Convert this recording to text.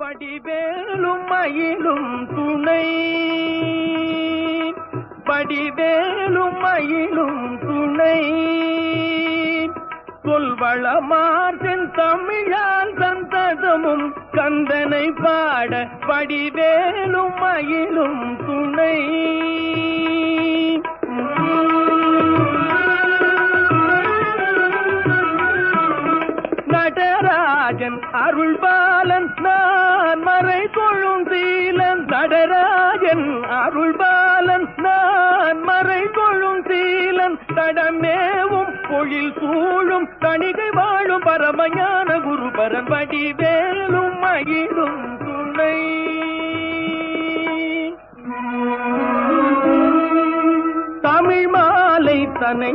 வடிவேலும் மயிலும் துணை, வடிவேலும் மயிலும் துணை, சொல்வளமார்தன் தமிழால் சந்ததமும் கந்தனை பாட வடிவேலும் மயிலும் துணை. நடராஜன் அருள்பாலன் நான் மறை கொள்ளும் சீலன், நடராஜன் அருள்பாலன் நான் மறை கொள்ளும் சீலன், தடமேவும் பொழில் சூழும் தணிகை வாழும் பரமஞான குருபரன் வடிவேலும் மயிலும் துணை. தமிழ் மாலை தனை